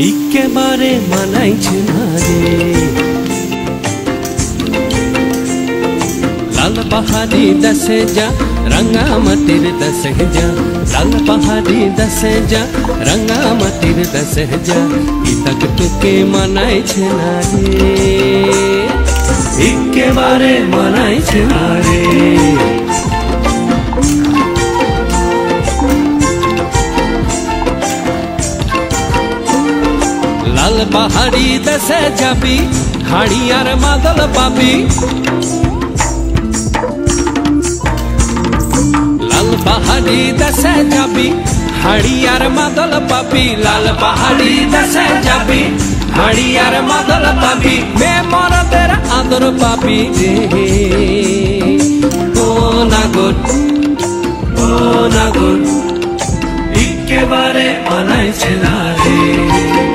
একেবারে মানাইছে না রে লাল পাহাড়ি দশে যা रंगामतीर दसे जा लाल पहाड़ी दसे जा रंगामतीर दसे जा तक तुके मनाई छना रे एकेबारे मनाई छना रे लाल पहाड़ी दसे जाबी हाड़ी आर मादल पाबी पहाड़ी दसे जाबी हाड़ियार मादल पाबी लाल पहाड़ी दसे जाबी हाड़ियार मादल पाबी मैं मरदेर आदर पाबी रे ओ नागोर एकेबारे मानाइछे ना रे।